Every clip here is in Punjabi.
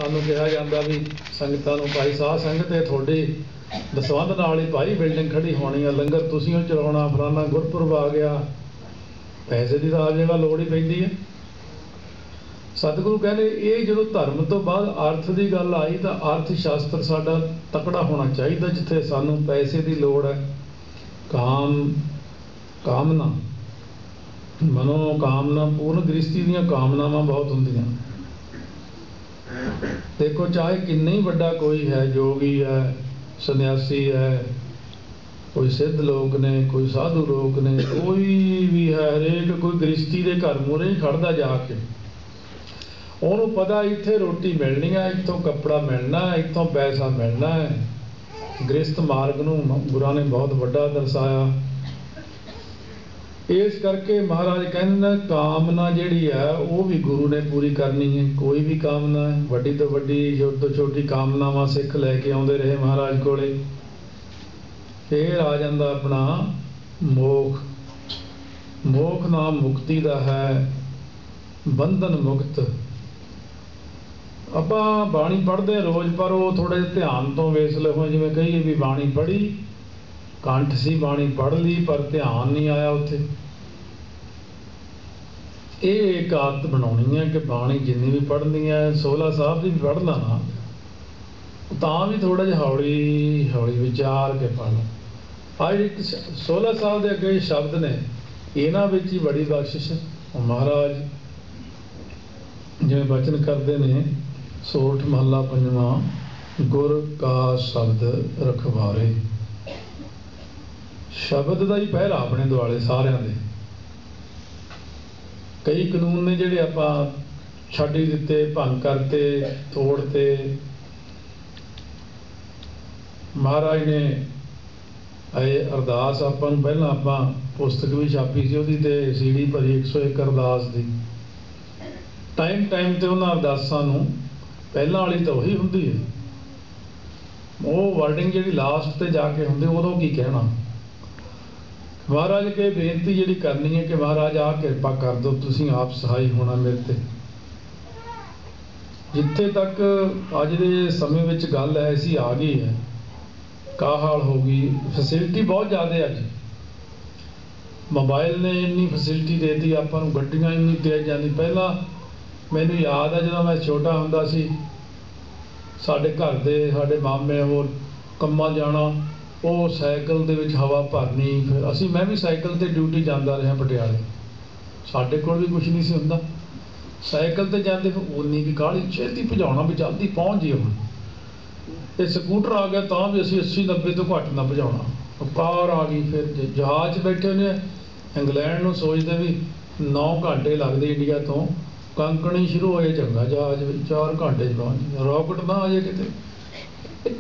ਸਾਨੂੰ ਕਿਹਾ ਜਾਂਦਾ ਵੀ ਸੰਗਤਾਂ ਨੂੰ ਭਾਈ ਸਾਧ ਸੰਗਤ ਇਹ ਤੁਹਾਡੀ ਦਸਵੰਧ ਨਾਲ ਹੀ ਭਾਈ ਬਿਲਡਿੰਗ ਖੜੀ ਹੋਣੀ ਆ, ਲੰਗਰ ਤੁਸੀਂ ਉਹ ਚਲਾਉਣਾ, ਫਲਾਨਾ ਗੁਰਪੁਰਬ ਆ ਗਿਆ, ਪੈਸੇ ਦੀ ਤਾਂ ਹਰ ਜਗ੍ਹਾ ਲੋੜ ਹੀ ਪੈਂਦੀ ਹੈ। ਸਤਿਗੁਰੂ ਕਹਿੰਦੇ ਇਹ ਜਦੋਂ ਧਰਮ ਤੋਂ ਬਾਅਦ ਅਰਥ ਦੀ ਗੱਲ ਆਈ ਤਾਂ ਅਰਥ ਸ਼ਾਸਤਰ ਸਾਡਾ ਤਕੜਾ ਹੋਣਾ ਚਾਹੀਦਾ, ਜਿੱਥੇ ਸਾਨੂੰ ਪੈਸੇ ਦੀ ਲੋੜ ਹੈ। ਕਾਮਨਾ ਮਨੋ ਕਾਮਨਾ, ਪੂਰਨ ਗ੍ਰਸਤੀ ਦੀਆਂ ਕਾਮਨਾਵਾਂ ਬਹੁਤ ਹੁੰਦੀਆਂ। ਦੇਖੋ ਚਾਹੇ ਕਿੰਨਾ ਹੀ ਵੱਡਾ ਕੋਈ ਹੈ, ਜੋਗੀ ਹੈ, ਸੰਨਿਆਸੀ ਹੈ, ਕੋਈ ਸਿੱਧ ਲੋਕ ਨੇ, ਕੋਈ ਸਾਧੂ ਲੋਕ ਨੇ, ਕੋਈ ਵੀ ਹੈ, ਹਰੇਕ ਕੋਈ ਗ੍ਰਸਤੀ ਦੇ ਘਰ ਮੂਹਰੇ ਹੀ ਖੜਦਾ ਜਾ ਕੇ। ਉਹਨੂੰ ਪਤਾ ਇੱਥੇ ਰੋਟੀ ਮਿਲਣੀ ਹੈ, ਇੱਥੋਂ ਕੱਪੜਾ ਮਿਲਣਾ ਹੈ, ਇੱਥੋਂ ਪੈਸਾ ਮਿਲਣਾ ਹੈ। ਗ੍ਰਸਤ ਮਾਰਗ ਨੂੰ ਗੁਰਾਂ ਨੇ ਬਹੁਤ ਵੱਡਾ ਦਰਸਾਇਆ। ਇਸ ਕਰਕੇ ਮਹਾਰਾਜ ਕਹਿੰਦੇ ਨੇ ਕਾਮਨਾ ਜਿਹੜੀ ਹੈ ਉਹ ਵੀ ਗੁਰੂ ਨੇ ਪੂਰੀ ਕਰਨੀ ਹੈ। ਕੋਈ ਵੀ ਕਾਮਨਾ ਹੈ, ਵੱਡੀ ਤੋਂ ਵੱਡੀ, ਛੋਟੀ ਤੋਂ ਛੋਟੀ ਕਾਮਨਾਵਾਂ ਸਿੱਖ ਲੈ ਕੇ ਆਉਂਦੇ ਰਹੇ ਮਹਾਰਾਜ ਕੋਲੇ। ਫਿਰ ਆ ਜਾਂਦਾ ਆਪਣਾ ਮੋਖ। ਮੋਖ ਨਾਮ ਮੁਕਤੀ ਦਾ ਹੈ, ਬੰਧਨ ਮੁਕਤ। ਆਪਾਂ ਬਾਣੀ ਪੜ੍ਹਦੇ ਹਾਂ ਰੋਜ਼, ਪਰ ਉਹ ਥੋੜ੍ਹੇ ਜਿਹੇ ਧਿਆਨ ਤੋਂ ਵੇਸਲੇ ਹੋਏ। ਜਿਵੇਂ ਕਹੀਏ ਵੀ ਬਾਣੀ ਪੜ੍ਹੀ, ਕੰਠ ਸੀ, ਬਾਣੀ ਪੜ੍ਹ ਲਈ, ਪਰ ਧਿਆਨ ਨਹੀਂ ਆਇਆ ਉੱਥੇ। ਇਹ ਇੱਕ ਆਦਤ ਬਣਾਉਣੀ ਹੈ ਕਿ ਬਾਣੀ ਜਿੰਨੀ ਵੀ ਪੜ੍ਹਨੀ ਹੈ, ਸੋਹਲਾ ਸਾਹਿਬ ਦੀ ਵੀ ਪੜ੍ਹ ਲੈਣਾ, ਤਾਂ ਵੀ ਥੋੜ੍ਹਾ ਜਿਹਾ ਹੌਲੀ ਹੌਲੀ ਵਿਚਾਰ ਕੇ ਪੜ੍ਹ ਲਓ। ਅੱਜ ਇੱਕ ਸੋਹਲਾ ਸਾਹਿਬ ਦੇ ਅੱਗੇ ਸ਼ਬਦ ਨੇ, ਇਹਨਾਂ ਵਿੱਚ ਹੀ ਬੜੀ ਬਖਸ਼ਿਸ਼। ਮਹਾਰਾਜ ਜਿਵੇਂ ਬਚਨ ਕਰਦੇ ਨੇ, ਸੋਠ ਮਹੱਲਾ ਪੰਜਵਾਂ, ਗੁਰ ਕਾ ਸ਼ਬਦ ਰਖਵਾਰੇ। ਸ਼ਬਦ ਦਾ ਹੀ ਪਹਿਰਾ ਆਪਣੇ ਦੁਆਲੇ ਸਾਰਿਆਂ ਦੇ। ਕਈ ਕਾਨੂੰਨ ਨੇ ਜਿਹੜੇ ਆਪਾਂ ਛੱਡ ਹੀ ਦਿੱਤੇ, ਭੰਗ ਕਰਤੇ, ਤੋੜਤੇ। ਮਹਾਰਾਜ ਨੇ ਇਹ ਅਰਦਾਸ ਆਪਾਂ ਨੂੰ, ਪਹਿਲਾਂ ਆਪਾਂ ਪੁਸਤਕ ਵੀ ਛਾਪੀ ਸੀ ਉਹਦੀ, ਤੇ CD ਭਰੀ 101 ਅਰਦਾਸ ਦੀ। ਟਾਈਮ ਤੇ ਉਹਨਾਂ ਅਰਦਾਸਾਂ ਨੂੰ, ਪਹਿਲਾਂ ਵਾਲੀ ਤਾਂ ਉਹੀ ਹੁੰਦੀ ਹੈ, ਉਹ ਵਰਡਿੰਗ ਜਿਹੜੀ ਲਾਸਟ ਤੇ ਜਾ ਕੇ ਹੁੰਦੀ, ਉਦੋਂ ਕੀ ਕਹਿਣਾ। ਮਹਾਰਾਜ ਕੇ ਬੇਨਤੀ ਜਿਹੜੀ ਕਰਨੀ ਹੈ ਕਿ ਮਹਾਰਾਜ ਆ ਕਿਰਪਾ ਕਰ ਦਿਓ, ਤੁਸੀਂ ਆਪ ਸਹਾਈ ਹੋਣਾ ਮੇਰੇ ਤੇ। ਜਿੱਥੇ ਤੱਕ ਅੱਜ ਦੇ ਸਮੇਂ ਵਿੱਚ ਗੱਲ ਐਸੀ ਆ ਗਈ ਹੈ, ਕਾਹਲ ਹੋ ਗਈ, ਫੈਸਿਲਿਟੀ ਬਹੁਤ ਜ਼ਿਆਦਾ। ਅੱਜ ਮੋਬਾਈਲ ਨੇ ਇੰਨੀ ਫੈਸਿਲਿਟੀ ਦੇ ਦਿੱਤੀ ਆਪਾਂ ਨੂੰ, ਗੱਡੀਆਂ ਇੰਨੀ ਤੇਜ਼ ਜਾਂਦੀ। ਪਹਿਲਾਂ ਮੈਨੂੰ ਯਾਦ ਹੈ ਜਦੋਂ ਮੈਂ ਛੋਟਾ ਹੁੰਦਾ ਸੀ, ਸਾਡੇ ਘਰ ਦੇ, ਸਾਡੇ ਮਾਮੇ ਹੋਰ ਕੰਮਾਂ ਜਾਣਾ, ਉਹ ਸਾਈਕਲ ਦੇ ਵਿੱਚ ਹਵਾ ਭਰਨੀ। ਫਿਰ ਮੈਂ ਵੀ ਸਾਈਕਲ 'ਤੇ ਡਿਊਟੀ ਜਾਂਦਾ ਰਿਹਾ ਪਟਿਆਲੇ। ਸਾਡੇ ਕੋਲ ਵੀ ਕੁਛ ਨਹੀਂ ਸੀ ਹੁੰਦਾ, ਸਾਈਕਲ 'ਤੇ ਜਾਂਦੇ। ਫਿਰ ਉਨੀ ਕੁ ਕਾਹਲੀ, ਛੇਤੀ ਭਜਾਉਣਾ ਵੀ ਜਲਦੀ ਪਹੁੰਚ ਜਾਈਏ। ਹੁਣ ਤੇ ਸਕੂਟਰ ਆ ਗਿਆ ਤਾਂ ਵੀ ਅਸੀਂ 80-90 ਤੋਂ ਘੱਟ ਨਾ ਭਜਾਉਣਾ। ਕਾਰ ਆ ਗਈ, ਫਿਰ ਜਹਾਜ਼ 'ਚ ਬੈਠੇ ਨੇ ਇੰਗਲੈਂਡ ਨੂੰ, ਸੋਚਦੇ ਵੀ 9 ਘੰਟੇ ਲੱਗਦੇ ਇੰਡੀਆ ਤੋਂ, ਕੰਕਣੀ ਸ਼ੁਰੂ ਹੋਏ ਚੰਗਾ, ਜਹਾਜ਼ ਵਿੱਚ 4 ਘੰਟੇ 'ਚ ਪਹੁੰਚ। ਰੌਕਟ ਨਾ ਆ ਜਾਏ ਕਿਤੇ।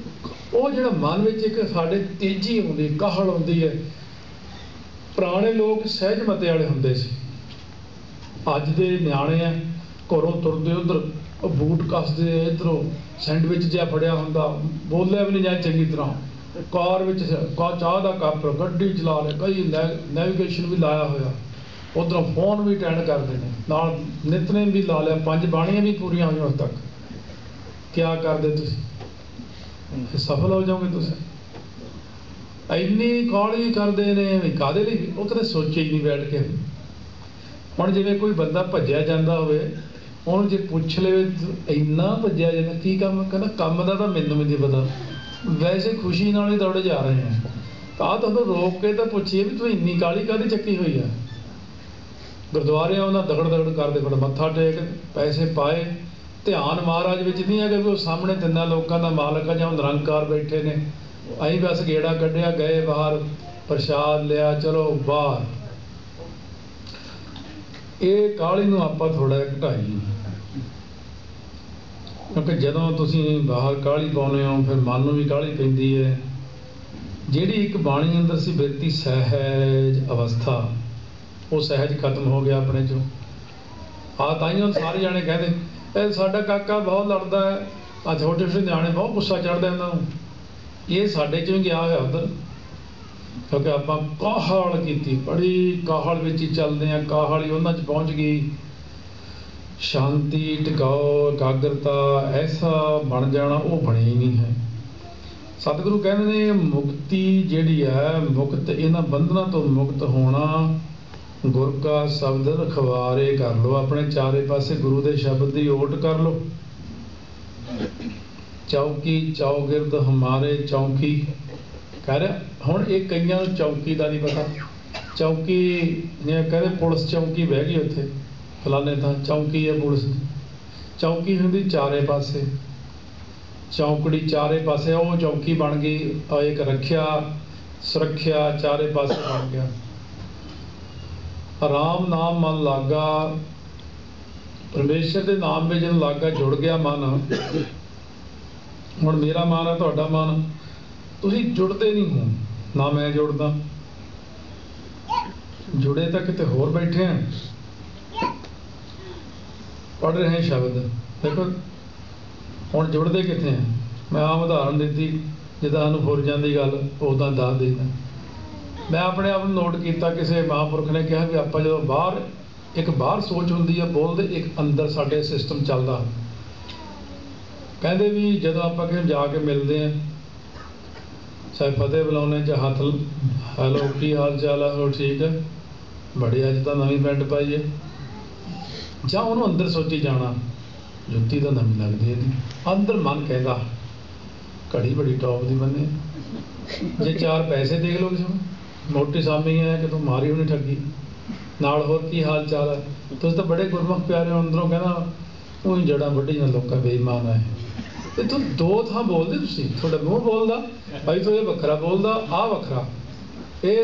ਉਹ ਜਿਹੜਾ ਮਨ ਵਿੱਚ ਇੱਕ ਸਾਡੇ ਤੇਜ਼ੀ ਹੁੰਦੀ, ਕਾਹਲ ਹੁੰਦੀ ਹੈ। ਪੁਰਾਣੇ ਲੋਕ ਸਹਿਜ ਮਤੇ ਵਾਲੇ ਹੁੰਦੇ ਸੀ। ਅੱਜ ਦੇ ਨਿਆਣੇ ਆ, ਘਰੋਂ ਤੁਰਦੇ ਉੱਧਰ ਬੂਟ ਕੱਸਦੇ, ਇੱਧਰੋਂ ਸੈਂਡਵਿਚ ਜਿਹਾ ਫੜਿਆ ਹੁੰਦਾ, ਬੋਲਿਆ ਵੀ ਨਹੀਂ ਜਾਏ ਚੰਗੀ ਤਰ੍ਹਾਂ। ਕਾਰ ਵਿੱਚ ਚਾਹ ਦਾ ਕੱਪ, ਗੱਡੀ ਚਲਾ ਲੈ, ਕਈ ਨੈਵੀਗੇਸ਼ਨ ਵੀ ਲਾਇਆ ਹੋਇਆ, ਉੱਧਰੋਂ ਫੋਨ ਵੀ ਅਟੈਂਡ ਕਰਦੇ ਨੇ, ਨਾਲ ਨਿਤਨੇਮ ਵੀ ਲਾ ਲਿਆ, 5 ਬਾਣੀਆਂ ਵੀ ਪੂਰੀਆਂ ਹੋਈਆਂ ਹੁਣ ਤੱਕ। ਕਿਆ ਕਰਦੇ ਤੁਸੀਂ? ਸਫਲ ਹੋ ਜਾਓਗੇ ਤੁਸੀਂ। ਇੰਨੀ ਕਾਹਲੀ ਕਰਦੇ ਨੇ ਵੀ ਕਾਹਦੇ ਲਈ? ਉਹ ਕਦੇ ਸੋਚੇ ਹੀ ਨਹੀਂ ਬੈਠ ਕੇ। ਹੁਣ ਜਿਵੇਂ ਕੋਈ ਬੰਦਾ ਭੱਜਿਆ ਜਾਂਦਾ ਹੋਵੇ, ਉਹਨੂੰ ਜੇ ਪੁੱਛ ਲਵੇ ਇੰਨਾ ਭੱਜਿਆ ਜਾਂਦਾ ਕੀ ਕੰਮ, ਕਹਿੰਦਾ ਕੰਮ ਦਾ ਤਾਂ ਮੈਨੂੰ ਵੀ ਨਹੀਂ ਪਤਾ, ਵੈਸੇ ਖੁਸ਼ੀ ਨਾਲ ਹੀ ਦੌੜੇ ਜਾ ਰਹੇ ਹਾਂ। ਤਾਂ ਤੁਹਾਨੂੰ ਰੋਕ ਕੇ ਤਾਂ ਪੁੱਛੀਏ ਵੀ ਤੂੰ ਇੰਨੀ ਕਾਹਲੀ ਕਾਹਦੀ ਚੱਕੀ ਹੋਈ ਆ। ਗੁਰਦੁਆਰੇ ਉਹਨਾਂ ਦਗੜ ਕਰਦੇ, ਫਿਰ ਮੱਥਾ ਟੇਕ, ਪੈਸੇ ਪਾਏ, ਧਿਆਨ ਮਹਾਰਾਜ ਵਿੱਚ ਨਹੀਂ ਹੈਗਾ ਵੀ ਉਹ ਸਾਹਮਣੇ ਤਿੰਨਾਂ ਲੋਕਾਂ ਦਾ ਮਾਲਕ ਆ ਜਾਂ ਉਹ ਨਿਰੰਕਾਰ ਬੈਠੇ ਨੇ। ਅਸੀਂ ਬਸ ਗੇੜਾ ਕੱਢਿਆ, ਗਏ ਬਾਹਰ, ਪ੍ਰਸ਼ਾਦ ਲਿਆ, ਚਲੋ ਬਾਹਰ। ਇਹ ਕਾਹਲੀ ਨੂੰ ਆਪਾਂ ਥੋੜ੍ਹਾ ਜਿਹਾ ਘਟਾਈਏ, ਕਿਉਂਕਿ ਜਦੋਂ ਤੁਸੀਂ ਬਾਹਰ ਕਾਹਲੀ ਪਾਉਂਦੇ ਹੋ, ਫਿਰ ਮਨ ਨੂੰ ਵੀ ਕਾਹਲੀ ਪੈਂਦੀ ਹੈ। ਜਿਹੜੀ ਇੱਕ ਬਾਣੀ ਅੰਦਰ ਸੀ ਬਿਰਤੀ ਸਹਿਜ ਅਵਸਥਾ, ਉਹ ਸਹਿਜ ਖਤਮ ਹੋ ਗਿਆ ਆਪਣੇ 'ਚੋਂ। ਤਾਈਓ ਸਾਰੇ ਜਾਣੇ ਕਹਿੰਦੇ ਇਹ ਸਾਡਾ ਕਾਕਾ ਬਹੁਤ ਲੜਦਾ ਹੈ, ਆ ਛੋਟੇ ਛੋਟੇ ਨਿਆਣੇ ਬਹੁਤ ਗੁੱਸਾ ਚੜ੍ਹਦਾ ਇਹਨਾਂ ਨੂੰ। ਇਹ ਸਾਡੇ 'ਚੋਂ ਹੀ ਗਿਆ ਹੋਇਆ ਉੱਧਰ, ਕਿਉਂਕਿ ਆਪਾਂ ਕਾਹਲ ਕੀਤੀ, ਬੜੀ ਕਾਹਲ ਵਿੱਚ ਹੀ ਚੱਲਦੇ ਹਾਂ, ਕਾਹਲ ਹੀ ਉਹਨਾਂ 'ਚ ਪਹੁੰਚ ਗਈ। शांति टिकाओ एकाग्रता ऐसा बन जाना वो बनी ही नहीं है। सतगुरु कहते ने मुक्ति जिहड़ी है मुक्त इन्हां बंधना तो मुक्त होना गुर का शब्द रखवारे कर लो। अपने चारे पासे गुरु के शब्द की ओट कर लो। चौकी चौगिरद हमारे चौकी कह रहा हुण एक कईयां नूं चौकी का नहीं पता। चौकी जिवें कहते पुलिस चौकी बह गई उत्थे फलाने थां चौकी है पुलिस दी। चौकी हुंदी चारे पासे चौकड़ी चारे पासे वो चौकी बन गई। एक रखिया सुरख्या चारे पासे बन गया। राम नाम मन लागा परमेश्वर के नाम में जब लागा जुड़ गया मन। हुण मेरा मन है तुहाडा मन तुसीं जुड़ते नहीं हो ना मैं जुड़दा जुड़े तो किते होर बैठे हैं पढ़ रहे हैं शब्द। देखो हुण जुड़ते कित्थे हैं। मैं आम उदाहरण दी जिद्दां सानूं फुरजां दी गल उदां दस देना। मैं अपने आप नोट किया किसी महापुरख ने कहा भी आप जो बाहर एक बाहर सोच होंगी है बोलते एक अंदर साढ़े सिस्टम चलता। कहते भी जो आप जाके मिलते हैं चाहे फतेह बुलाने चाहे हथ हैलो की हाल चाल है हो ठीक है बड़ी अज तो नवी पैंट पाई है ਜਾਂ ਉਹਨੂੰ अंदर सोची जाना जुत्ती तो नवी लगती है अंदर मन कहता घड़ी बड़ी टॉप की बने जे चार पैसे देख लो किसी मोटी सामी है कि तू मारी होनी ठगी नाल होर की हाल चाल है। तुम तो बड़े गुरमुख प्यारे अंदरों कहना ऊँ जड़ा वड्डियां लोकां बेईमान है। तो तू दो थां बोलदे तुसीं थोड़ा मूँह बोलदा भाई तो ये वखरा बोलदा आ वखरा ये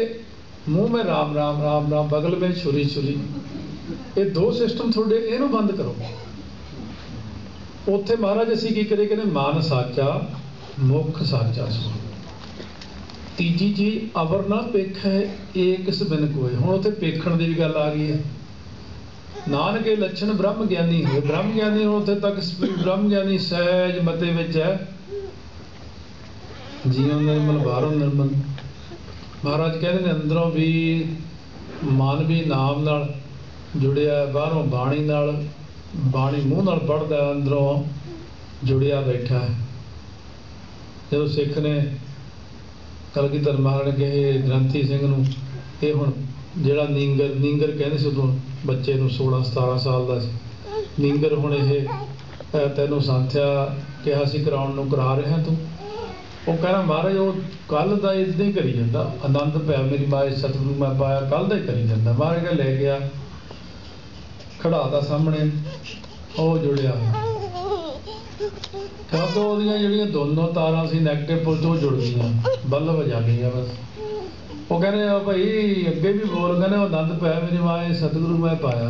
मूँह में राम राम राम राम बगल में छुरी छुरी ये दो सिस्टम थोड़े इहनूं बंद करो। उत्थे महाराज असीं की करिए कहने मन साचा मुख साचा सो। तीजी चीज अवर ना पेख है एक किस बिन कोई। हुण उत्थे पेखण की भी गल आ गई है। नानक के लक्षण ब्रह्म ज्ञानी हुए ब्रह्म ज्ञानी हुण उत्थे तक ब्रह्म ज्ञानी सहज मते विच है जीवन निर्मल बाहरों निर्मल। महाराज कहते हैं अंदरों भी मन भी नाम नाल जुड़िया बाहरों बाणी नाल बाणी मूँह नाल पढ़दा अंदरों जुड़िया बैठा है। जो सिख ने कलगीधर महाराज ने कहे ग्रंथी सिंह नूं ये हुण जिहड़ा नींगर नींगर कहंदे सी उदों बच्चे नूं 16-17 साल दा सी नींगर हुण ये तैनूं सांथਿਆ किहा सी कराउण नूं करा रिहा तूं ਉਹ कहना महाराज वो कल का इदां ही करी जाता आनंद पै मेरी माए सतगुरु मैं पाया कल का ही करी जाता। महाराज का लै गया खड़ाता सामने वो जुड़िया क्योंकि ਉਹਦੀਆਂ ਜਿਹੜੀਆਂ दोनों तारां सी नैगेटिव पुल तो जुड़ गई बल्ब जा गई बस। वो कहने भाई अगे भी बोल कहने आनंद पै मेरी माए सतगुरु मैं पाया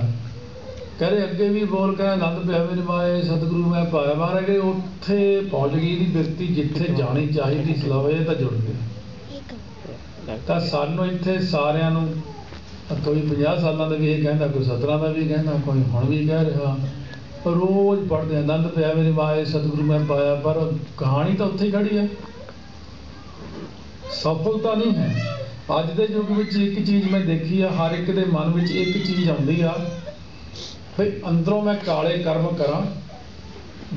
कह रहे अगे भी बोल कह आनंद पै मेरी माए सतगुरु मैं पाया। महाराज उत्थे पहुँच गई दी बिरती जिथे जानी चाहिए सलावे तो जुड़ गया। तो सानू इत्थे सारिਆਂ ਨੂੰ कोई 50 सालों का भी ये कहता कोई 17 का भी कहता कोई हुण भी कह रहा रोज़ पढ़ते आनंद पै मेरी माए सतगुरु मैं पाया पर कहानी तो उत्थे ही खड़ी है सफलता नहीं है। अज के युग में एक चीज़ मैं देखी है हर एक के मन में एक चीज़ आती आ भाई अंदरों मैं काले कर्म करा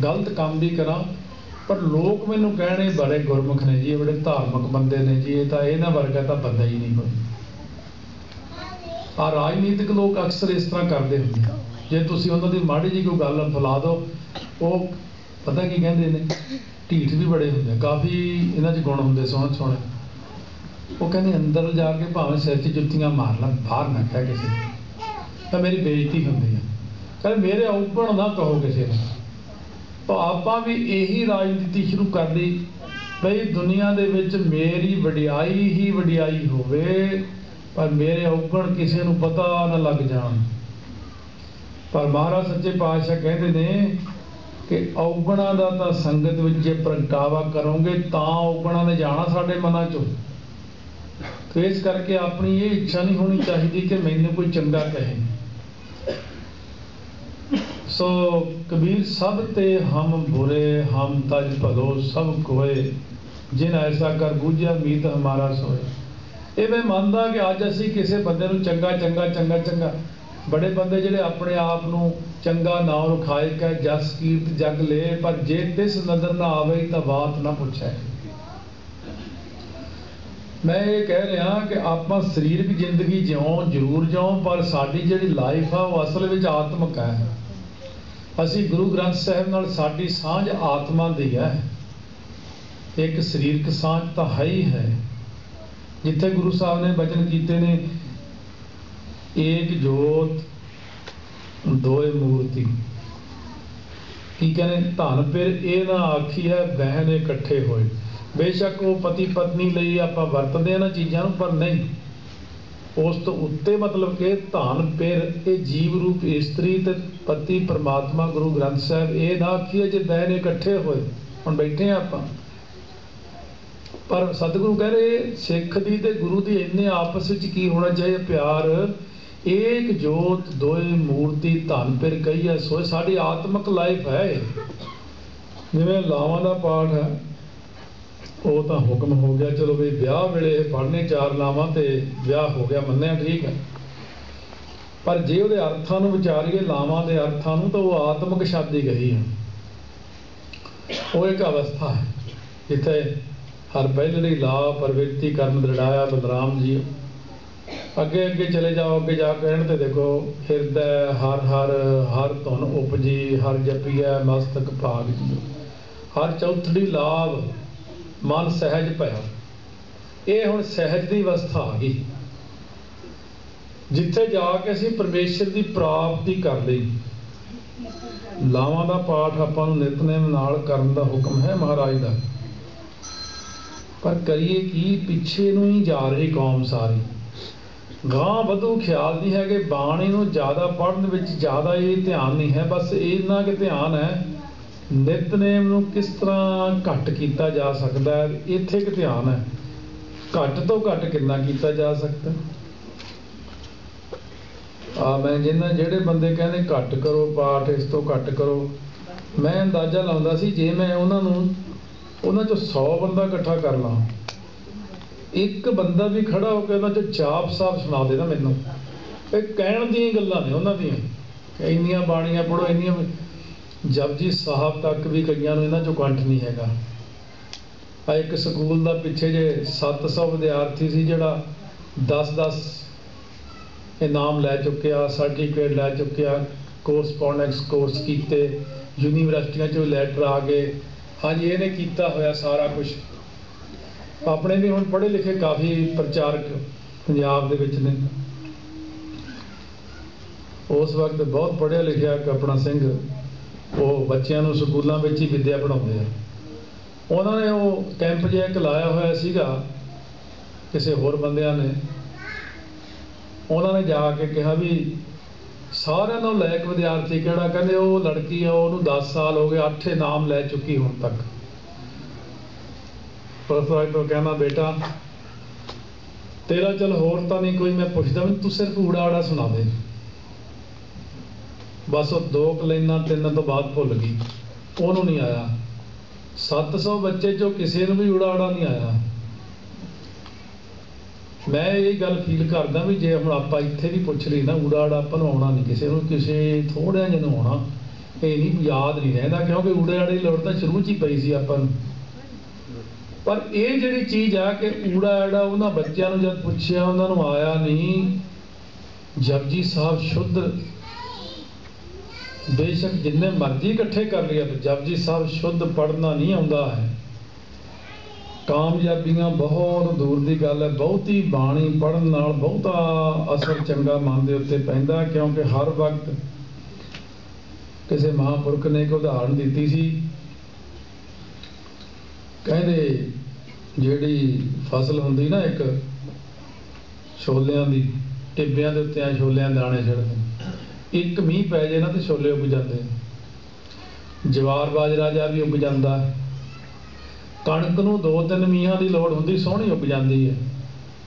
गलत काम भी करा पर लोग मैनू कहने बड़े गुरमुख ने जी बड़े धार्मिक बंदे ने जी ये तो इन्हां वर्गा तो बंदा ही नहीं कोई। आ राजनीतिक लोग अक्सर इस तरह करते होंगे जे तुसीं उन्हां दी माड़ी जी कोई गल फैला दो वो पता की कहते हैं ढीठ भी बड़े होंगे काफ़ी इन्हां च गुण होंगे सोहणे सोहणे। वो कहते अंदर जाके भावें सिर च जुत्तियां मार ला बाहर ना कह किसी तो मेरी बेइज्जती होंदी है कहते मेरे औपण ना कहो किसी ने। तो आपां भी यही राजनीति शुरू कर दी बई दुनिया दे विच मेरी वडियाई ही वडियाई होवे पर मेरे औगण किसी नूं पता ना लग जाण। पर महाराज सच्चे पातशाह कहते ने कि औगणा दा तां संगत विच जे प्रगटावा करोगे तां औगणा ने जाना साडे मनां चों। तो इस करके अपनी ये इच्छा नहीं होनी चाहिए कि मैनूं कोई चंगा कहे। सो कबीर सब ते हम बुरे हम तज भलो सब कोए जिन ऐसा कर बूझिया मीत हमारा सोए। ये मैं मानदा कि अज असीं किसी बंदे नूं चंगा चंगा चंगा चंगा बड़े बंदे जिहड़े अपने आप नूं चंगा नाम रखाए कै जस कीर्त जग ले, पर जे तिस नज़र ना आवे तां बात ना पुछै। मैं ये कह रहा कि आप सरीरक जिंदगी जिओ जरूर जिओ, पर साडी जिहड़ी लाइफ आ वो असल विच आत्मक है। असी गुरु ग्रंथ साहिब नाल साडी सांझ आत्मा दी है, एक सरीरक सांझ तो है ही है। जिथे गुरु साहब ने वचन कीते ने, एक जोत दोए मूर्ति, की कहने धन फिर ये ना आखी है बहन इकट्ठे होए। बेशक वो पति पत्नी लई आपां वरतदे ना चीज़ां नूं, पर नहीं उस तो उत्ते मतलब कि धन फिर ये जीव रूप इस्त्री ते पति परमात्मा गुरु ग्रंथ साहिब ये ना आखिए जे बहन इकट्ठे होए। हुण बैठे हैं आपां, पर सतगुरु कह रहे सिख दी ते गुरु दी इन्ने आपस विच की होना चाहिए प्यार। एक जोत दोए मूर्ति धन फिर कही है सोए। साडी आत्मक लाइफ है, जिवें लावां दा पाठ है वो तो हुक्म हो गया, चलो भी ब्याह वेले पढ़ने 4 लावां ते ब्याह हो गया, मन्निया ठीक है। पर जे उहदे अर्थां नूं विचारीए लावां दे अर्थां नूं, तो वो आत्मक शादी गई है। वो एक अवस्था है जिथे हर पहलड़ी ला प्रवृत्ति कर्म दृढ़ाया बलराम जी। अगे अगे चले जाओ, अगे जा कहण ते देखो हिरदै हर हर हर धुन उपजी हर जपीऐ मस्तक भाग जी। हर चौथड़ी लाभ मन सहज पाया। ये हुण सहज की अवस्था आ गई जिथे जाके असीं परमेश्वर की प्राप्ति कर ली। लावां दा पाठ आपां नूं नितनेम नाल करन दा हुक्म है महाराज दा, पर करिए की पिछे नूं ही जा रही कौम सारी। गां वधू ख्याल नहीं है कि बाणी नूं ज़्यादा पढ़न विच ज़्यादा ये ध्यान नहीं है, बस इन्ना कि ध्यान है नितनेम नूं किस तरह घट किया जा सकता है। इत्थे एक ध्यान है घट तो घट कितना किया जा सकता। मैं जिन्हें जेडे बंदे कहने घट करो पाठ इस तो घट करो, मैं अंदाजा लाउंदा सी जे मैं उन्हां चों 100 बंदा इकट्ठा कर ला, एक बंदा भी खड़ा होकर उन्हां चों जाप साहब सुना दे ना मैनूं, कहण दी गल्लां ने उन्हां दीयां इन्नियां बाणियां पढ़ो इन्नियां जपजी साहब तक भी कईयां नूं इन्हां चों कंठ नहीं हैगा। एक स्कूल का पिछे जे 700 विद्यार्थी सी जिहड़ा 10-10 इनाम लै चुकिया, सर्टिफिकेट लै चुकिया, कोरसपोंडेंस कोर्स कीते, यूनीवर्सिटियां चों लैटर आ गए। हाँ जी इहने कीता होया सारा कुछ। अपने भी हुण पढ़े लिखे काफ़ी प्रचारक पंजाब दे विच ने। उस वक्त बहुत पढ़िया लिखिया एक अपना सिंह वो बच्चों नूं स्कूलों में ही विद्या पढ़ाते हैं। उन्होंने वो कैंप जो एक लाया होया सीगा किसी होर बंदियां ने, उन्होंने जाके कहा भी सारिਆਂ नालों लायक विद्यार्थी किहड़ा, कहते वो लड़की है उन्होंने 10 साल हो गए 8 इनाम लै चुकी हुण तक। पर तो कहना बेटा तेरा चल होर तो नहीं कोई, मैं पुछदा भी तू सिर्फ ऊड़ा आड़ा सुना दे। बस वो 2 लाइनां 3 तो बाद भुल गई, उन्होंने नहीं आया। 700 बच्चे चो किसी को भी उड़ा आड़ा नहीं आया। मैं ये गल फील करदा भी जे हुण आपां इत्थे भी पुछ ली ना उड़ा आड़ा आपां नूं आउणा नहीं, किसी नूं किसी थोड़िया जिहा नूं आउणा ये नहीं याद नहीं रहिंदा, क्योंकि उड़े आड़े की लोड़ तां शुरू च ही पई सी आपां नूं। पर ये जिहड़ी चीज़ आ कि ऊड़ा आड़ा उन्हां बच्चों नूं जद पुछिया उन्हां नूं आया नहीं। जपजी साहब शुद्ध बेशक जिन्ने मर्जी इकट्ठे कर लिया, जपजी साहब शुद्ध पढ़ना नहीं आता है। कामयाबियां बहुत दूर की गल है। बहुती बाणी पढ़न नाल बहुता असर चंगा मन के उत्ते पैंदा, क्योंकि हर वक्त किसी महापुरख ने एक उदाहरण दी सी, कहते जिहड़ी फसल हुंदी ना एक छोलियां दी, टिब्बियां दे उत्ते छोलियां दाने छड़दे, एक मीह पै जाए ना तो छोले उग जाते। जवार बाजरा जा भी उग जाता है। कणक नूं 2-3 मीहां की लोड़ हुंदी सोहनी उग जाती है।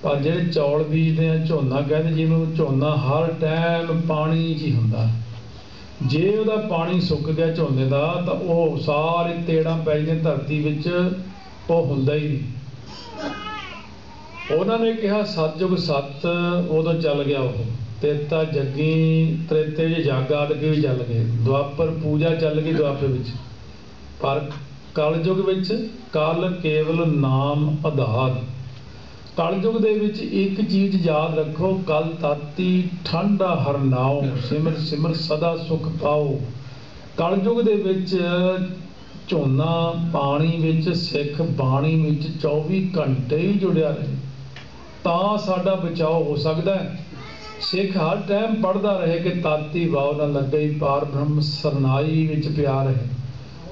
पर जिहड़े चौल बीजते हैं झोना कहते जिन्होंने झोना हर टाइम पानी ही हुंदा। जे उहदा पानी सुक गया झोने का तो वह सारे तेड़ां पै जाए धरती विच, वो हुंदा ही नहीं। उन्होंने कहा सतयुग सत उदों चल गया वो ਤੇਤਾ ਜੱਗੀ ਤ੍ਰੇਤੇ 'ਚ ਜੱਗ ਆਦਿ ਵੀ ਚੱਲ ਗਏ, ਦੁਆਪਰ ਪੂਜਾ ਚੱਲ ਗਈ ਦੁਆਪਰ ਵਿੱਚ, ਪਰ ਕਲਯੁਗ ਵਿੱਚ ਕਲ ਕੇਵਲ ਨਾਮ ਆਧਾਰ। ਕਲਯੁਗ ਦੇ ਵਿੱਚ ਇੱਕ ਚੀਜ਼ ਯਾਦ ਰੱਖੋ, ਕਲ ਤਾਤੀ ਠੰਡਾ ਹਰ ਨਾਉ, ਸਿਮਰ ਸਿਮਰ ਸਦਾ ਸੁਖ ਪਾਓ। ਕਲਯੁਗ ਦੇ ਵਿੱਚ ਝੋਨਾ ਪਾਣੀ ਵਿੱਚ, ਸਿੱਖ ਬਾਣੀ ਵਿੱਚ 24 ਘੰਟੇ ਹੀ ਜੁੜਿਆ ਰਹੇ ਤਾਂ ਸਾਡਾ ਬਚਾਓ ਹੋ ਸਕਦਾ ਹੈ। ਸਿੱਖ ਹਰ ਟਾਈਮ ਪੜ੍ਹਦਾ ਰਹੇ ਕਿ ਤਾਤੀ ਵਾਉ ਨਾ ਲੱਗੇ, ਪਾਰ ਬ੍ਰਹਮ ਸਰਨਾਈ ਵਿੱਚ ਪਿਆ ਰਹੇ।